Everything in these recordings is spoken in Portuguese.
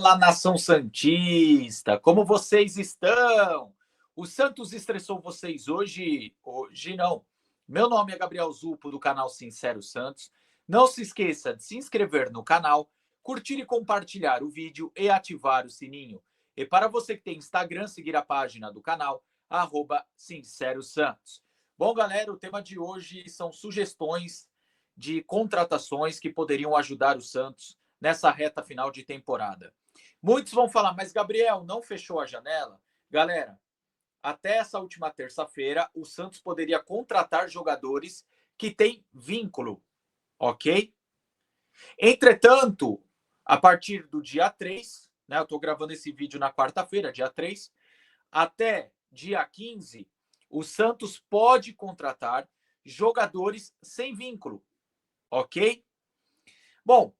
Fala, nação santista, como vocês estão? O Santos estressou vocês hoje? Hoje não. Meu nome é Gabriel Zupo, do canal Sincero Santos. Não se esqueça de se inscrever no canal, curtir e compartilhar o vídeo e ativar o sininho. E para você que tem Instagram, seguir a página do canal, @SinceroSantos. Bom, galera, o tema de hoje são sugestões de contratações que poderiam ajudar o Santos nessa reta final de temporada. Muitos vão falar, mas Gabriel, não fechou a janela? Galera, até essa última terça-feira, o Santos poderia contratar jogadores que têm vínculo, ok? Entretanto, a partir do dia 3, né, eu estou gravando esse vídeo na quarta-feira, dia 3, até dia 15, o Santos pode contratar jogadores sem vínculo, ok? Bom,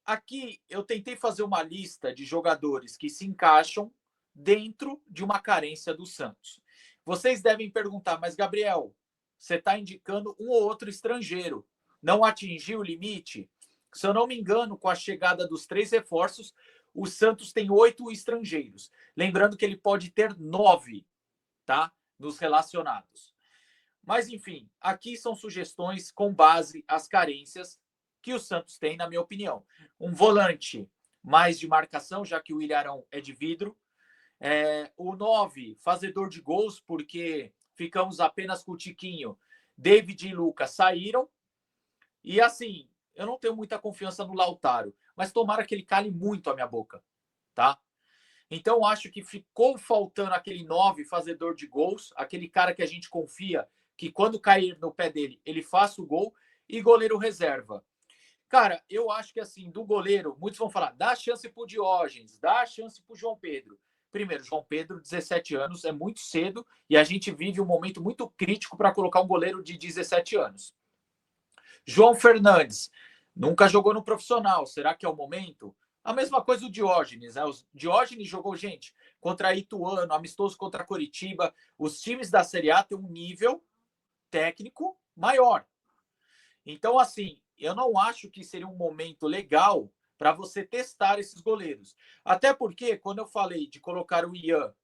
aqui eu tentei fazer uma lista de jogadores que se encaixam dentro de uma carência do Santos. Vocês devem perguntar, mas Gabriel, você está indicando um ou outro estrangeiro. Não atingiu o limite? Se eu não me engano, com a chegada dos 3 reforços, o Santos tem 8 estrangeiros. Lembrando que ele pode ter 9, tá? Nos relacionados. Mas, enfim, aqui são sugestões com base às carências que o Santos tem, na minha opinião. Um volante mais de marcação, já que o Ilharão é de vidro. O 9, fazedor de gols, porque ficamos apenas com o Tiquinho. David e Lucas saíram. E assim, eu não tenho muita confiança no Lautaro, mas tomara que ele cale muito a minha boca, tá? Então, acho que ficou faltando aquele 9 fazedor de gols, aquele cara que a gente confia que quando cair no pé dele, ele faça o gol, e goleiro reserva. Cara, eu acho que assim, do goleiro, muitos vão falar, dá chance pro Diógenes, dá chance pro João Pedro. Primeiro, João Pedro, 17 anos, é muito cedo e a gente vive um momento muito crítico para colocar um goleiro de 17 anos. João Fernandes, nunca jogou no profissional, será que é o momento? A mesma coisa o Diógenes, né? O Diógenes jogou, gente, contra Ituano, amistoso contra Coritiba. Os times da Série A têm um nível técnico maior. Então, assim, eu não acho que seria um momento legal para você testar esses goleiros. Até porque, quando eu falei de colocar o Ian,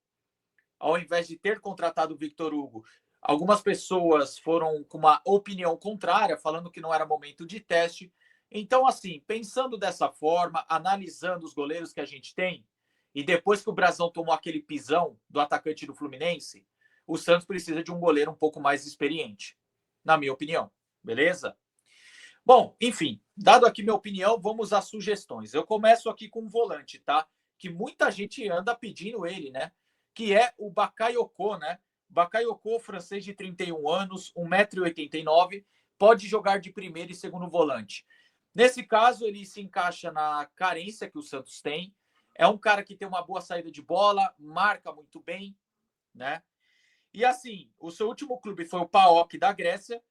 ao invés de ter contratado o Victor Hugo, algumas pessoas foram com uma opinião contrária, falando que não era momento de teste. Então, assim, pensando dessa forma, analisando os goleiros que a gente tem, e depois que o Brasão tomou aquele pisão do atacante do Fluminense, o Santos precisa de um goleiro um pouco mais experiente, na minha opinião. Beleza? Bom, enfim, dado aqui minha opinião, vamos às sugestões. Eu começo aqui com um volante, tá? Que muita gente anda pedindo ele, né? Que é o Bakayoko, né? Bakayoko, francês de 31 anos, 1,89 m, pode jogar de primeiro e segundo volante. Nesse caso, ele se encaixa na carência que o Santos tem. É um cara que tem uma boa saída de bola, marca muito bem, né? E assim, o seu último clube foi o PAOK da Grécia,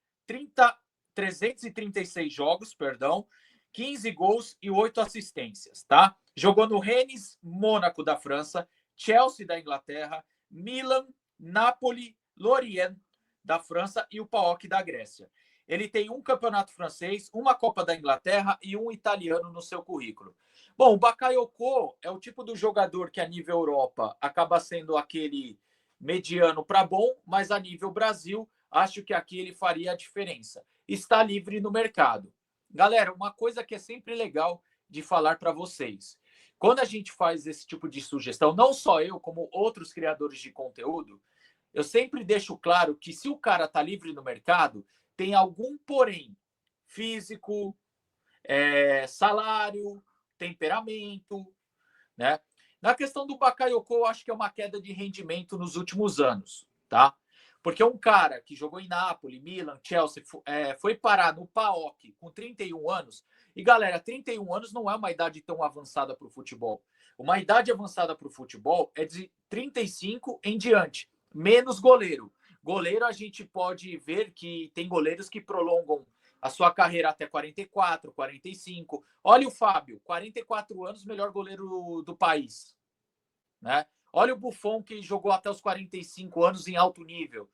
336 jogos, perdão, 15 gols e 8 assistências, tá? Jogou no Rennes, Mônaco da França, Chelsea da Inglaterra, Milan, Napoli, Lorient da França e o PAOK da Grécia. Ele tem um campeonato francês, uma Copa da Inglaterra e um italiano no seu currículo. Bom, o Bakayoko é o tipo do jogador que a nível Europa acaba sendo aquele mediano para bom, mas a nível Brasil, acho que aqui ele faria a diferença. Está livre no mercado. Galera, uma coisa que é sempre legal de falar para vocês. Quando a gente faz esse tipo de sugestão, não só eu, como outros criadores de conteúdo, eu sempre deixo claro que se o cara está livre no mercado, tem algum porém físico, salário, temperamento, né? Na questão do Bakayoko, eu acho que é uma queda de rendimento nos últimos anos, tá? Porque um cara que jogou em Napoli, Milan, Chelsea, foi parar no PAOK com 31 anos. E, galera, 31 anos não é uma idade tão avançada para o futebol. Uma idade avançada para o futebol é de 35 em diante, menos goleiro. Goleiro, a gente pode ver que tem goleiros que prolongam a sua carreira até 44, 45. Olha o Fábio, 44 anos, melhor goleiro do país, né? Olha o Buffon, que jogou até os 45 anos em alto nível.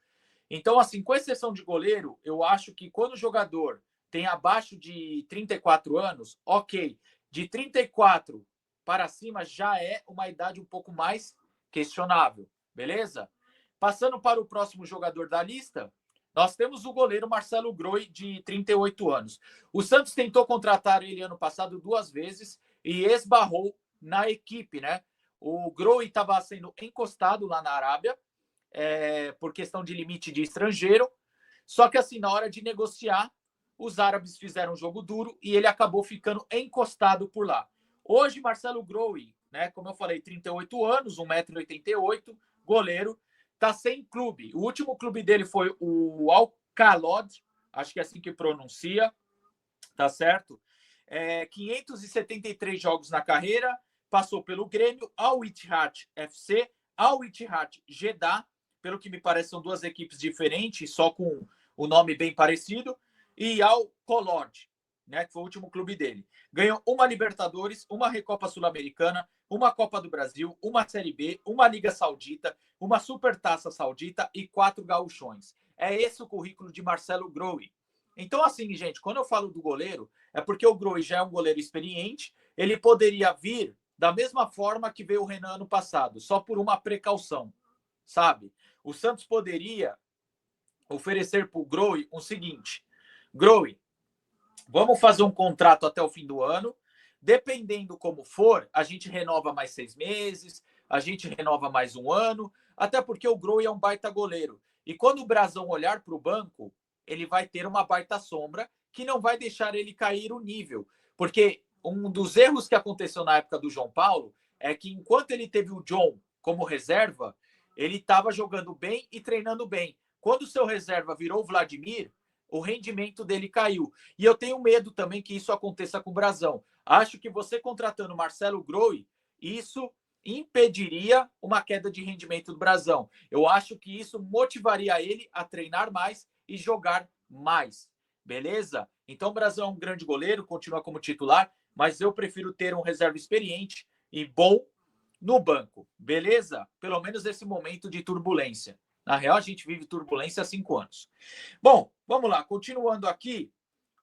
Então, assim, com exceção de goleiro, eu acho que quando o jogador tem abaixo de 34 anos, ok. De 34 para cima já é uma idade um pouco mais questionável, beleza? Passando para o próximo jogador da lista, nós temos o goleiro Marcelo Groi, de 38 anos. O Santos tentou contratar ele ano passado 2 vezes e esbarrou na equipe, né? O Groi estava sendo encostado lá na Arábia, por questão de limite de estrangeiro. Só que, assim, na hora de negociar, os árabes fizeram um jogo duro e ele acabou ficando encostado por lá. Hoje, Marcelo Groi, né, como eu falei, 38 anos, 1,88 m, goleiro, tá sem clube. O último clube dele foi o Al-Khalod, acho que é assim que pronuncia, tá certo? 573 jogos na carreira, passou pelo Grêmio, Al-Ittihad FC, Al-Ittihad Jeddah, pelo que me parece são 2 equipes diferentes, só com o nome bem parecido, e Al-Khalod, né, que foi o último clube dele. Ganhou uma Libertadores, uma Recopa Sul-Americana, uma Copa do Brasil, uma Série B, uma Liga Saudita, uma Supertaça Saudita e 4 gauchões. É esse o currículo de Marcelo Groi. Então, assim, gente, quando eu falo do goleiro, é porque o Groi já é um goleiro experiente, ele poderia vir da mesma forma que veio o Renan ano passado, só por uma precaução, sabe? O Santos poderia oferecer para o Groi o seguinte: Groi, vamos fazer um contrato até o fim do ano, dependendo como for, a gente renova mais 6 meses, a gente renova mais 1 ano, até porque o Groi é um baita goleiro. E quando o Brasão olhar para o banco, ele vai ter uma baita sombra que não vai deixar ele cair o nível. Porque um dos erros que aconteceu na época do João Paulo é que enquanto ele teve o John como reserva, ele estava jogando bem e treinando bem. Quando o seu reserva virou o Vladimir, o rendimento dele caiu. E eu tenho medo também que isso aconteça com o Brasão. Acho que você contratando Marcelo Groi, isso impediria uma queda de rendimento do Brasão. Eu acho que isso motivaria ele a treinar mais e jogar mais. Beleza? Então o Brasão é um grande goleiro, continua como titular, mas eu prefiro ter um reserva experiente e bom no banco. Beleza? Pelo menos nesse momento de turbulência. Na real, a gente vive turbulência há 5 anos. Bom, vamos lá. Continuando aqui,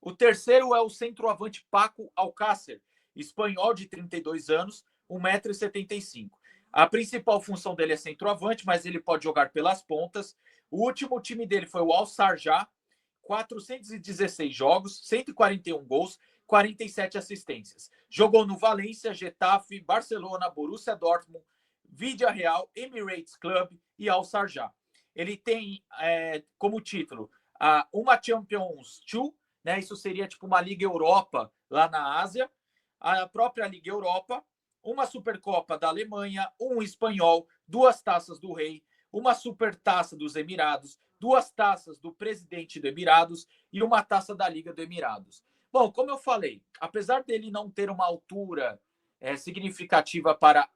o terceiro é o centroavante Paco Alcácer, espanhol de 32 anos, 1,75 m. A principal função dele é centroavante, mas ele pode jogar pelas pontas. O último time dele foi o Al-Sharjah, 416 jogos, 141 gols, 47 assistências. Jogou no Valência, Getafe, Barcelona, Borussia Dortmund, Vídea Real, Emirates Club e Al-Sharjah. Ele tem como título uma Champions 2, né? Isso seria tipo uma Liga Europa lá na Ásia, a própria Liga Europa, uma Supercopa da Alemanha, um espanhol, 2 taças do Rei, uma Supertaça dos Emirados, 2 taças do presidente do Emirados e uma taça da Liga do Emirados. Bom, como eu falei, apesar dele não ter uma altura significativa para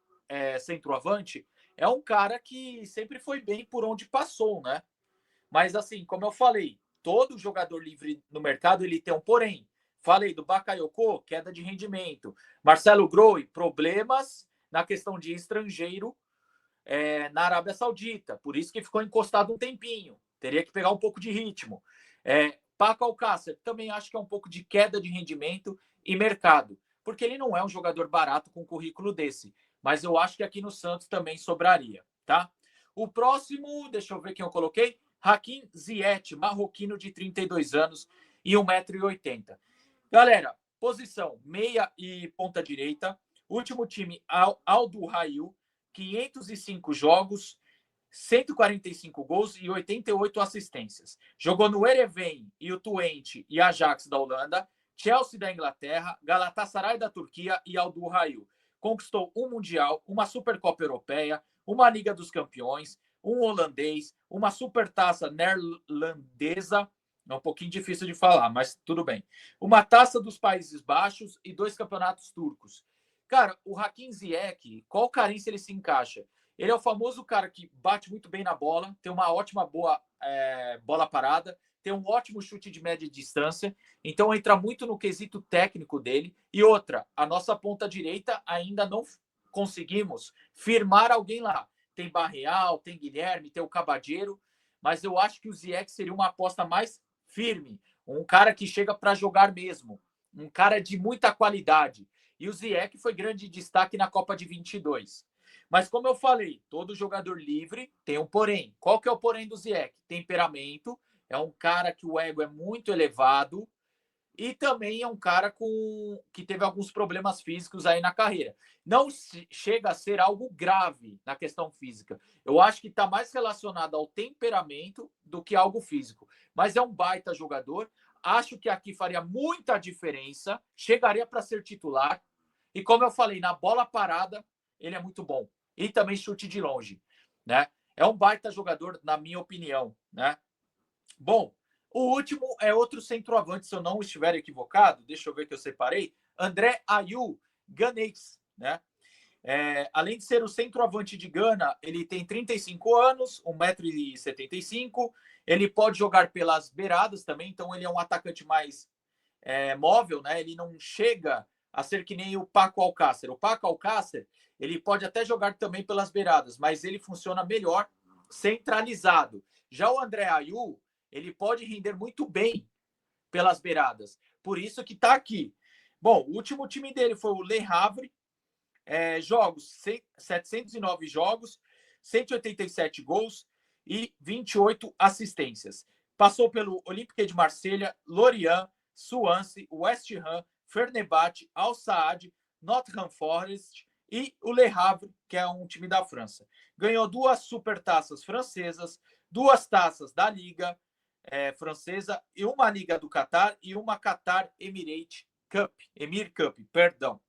centroavante, é um cara que sempre foi bem por onde passou, né? Mas assim, como eu falei, todo jogador livre no mercado ele tem um porém. Falei do Bakayoko, queda de rendimento. Marcelo Groi, problemas na questão de estrangeiro na Arábia Saudita. Por isso que ficou encostado um tempinho. Teria que pegar um pouco de ritmo. Paco Alcácer, também acho que é um pouco de queda de rendimento e mercado. Porque ele não é um jogador barato com um currículo desse. Mas eu acho que aqui no Santos também sobraria, tá? O próximo, deixa eu ver quem eu coloquei. Hakim Ziyech, marroquino de 32 anos e 1,80 m. Galera, posição meia e ponta direita. Último time, Aldo Rail, 505 jogos, 145 gols e 88 assistências. Jogou no Ereven e o Twente e Ajax da Holanda, Chelsea da Inglaterra, Galatasaray da Turquia e Aldo Rail. Conquistou um Mundial, uma Supercopa Europeia, uma Liga dos Campeões, um holandês, uma supertaça neerlandesa, é um pouquinho difícil de falar, mas tudo bem. Uma taça dos Países Baixos e 2 campeonatos turcos. Cara, o Hakim Ziyech, qual carência ele se encaixa? Ele é o famoso cara que bate muito bem na bola, tem uma ótima boa bola parada, tem um ótimo chute de média distância, então entra muito no quesito técnico dele. E outra, a nossa ponta direita ainda não conseguimos firmar alguém lá. Tem Barreal, tem Guilherme, tem o Cabadeiro, mas eu acho que o Ziyech seria uma aposta mais firme, um cara que chega para jogar mesmo, um cara de muita qualidade. E o Ziyech foi grande destaque na Copa de 22. Mas como eu falei, todo jogador livre tem um porém. Qual que é o porém do Ziyech? Temperamento, é um cara que o ego é muito elevado e também é um cara que teve alguns problemas físicos aí na carreira. Não chega a ser algo grave na questão física. Eu acho que está mais relacionado ao temperamento do que algo físico. Mas é um baita jogador. Acho que aqui faria muita diferença. Chegaria para ser titular. E como eu falei, na bola parada, ele é muito bom. E também chute de longe, né? É um baita jogador, na minha opinião, né? Bom, o último é outro centroavante, se eu não estiver equivocado. Deixa eu ver que eu separei. André Ayew, ganês, né? Além de ser o centroavante de Gana, ele tem 35 anos, 1,75 m. Ele pode jogar pelas beiradas também, então ele é um atacante mais móvel, né? Ele não chega a ser que nem o Paco Alcácer. O Paco Alcácer, ele pode até jogar também pelas beiradas, mas ele funciona melhor centralizado. Já o André Ayew, ele pode render muito bem pelas beiradas. Por isso que está aqui. Bom, o último time dele foi o Le Havre. 709 jogos, 187 gols e 28 assistências. Passou pelo Olympique de Marselha, Lorient, Swansea, West Ham, Fenerbahçe, Al Saad, Nottingham Forest e o Le Havre, que é um time da França. Ganhou 2 supertaças francesas, 2 taças da Liga francesa e uma Liga do Catar e uma Qatar Emir Cup, perdão,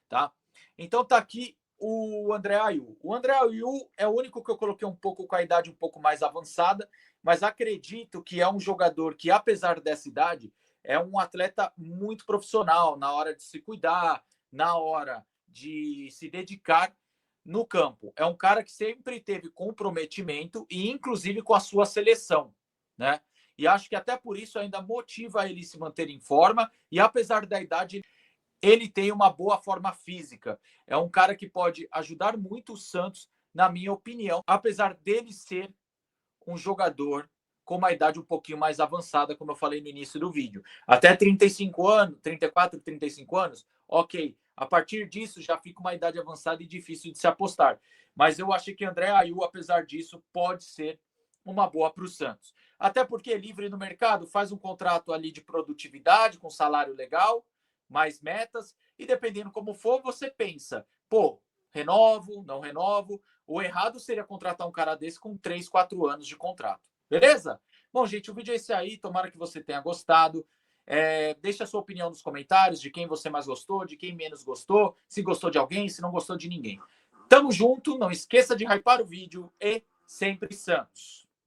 tá? Então tá aqui o André Ayew. O André Ayew é o único que eu coloquei um pouco com a idade um pouco mais avançada, mas acredito que é um jogador que, apesar dessa idade, é um atleta muito profissional na hora de se cuidar, na hora de se dedicar no campo. É um cara que sempre teve comprometimento e, inclusive, com a sua seleção, né? E acho que até por isso ainda motiva ele se manter em forma e, apesar da idade, ele tem uma boa forma física. É um cara que pode ajudar muito o Santos, na minha opinião, apesar dele ser um jogador com uma idade um pouquinho mais avançada, como eu falei no início do vídeo. Até 35 anos, 34, 35 anos, ok. A partir disso já fica uma idade avançada e difícil de se apostar. Mas eu achei que André Ayew, apesar disso, pode ser uma boa para o Santos. Até porque é livre no mercado, faz um contrato ali de produtividade, com salário legal, mais metas, e dependendo como for, você pensa, pô, renovo, não renovo. O errado seria contratar um cara desse com 3, 4 anos de contrato. Beleza? Bom, gente, o vídeo é esse aí. Tomara que você tenha gostado. Deixa a sua opinião nos comentários de quem você mais gostou, de quem menos gostou, se gostou de alguém, se não gostou de ninguém. Tamo junto, não esqueça de hypar o vídeo e sempre Santos.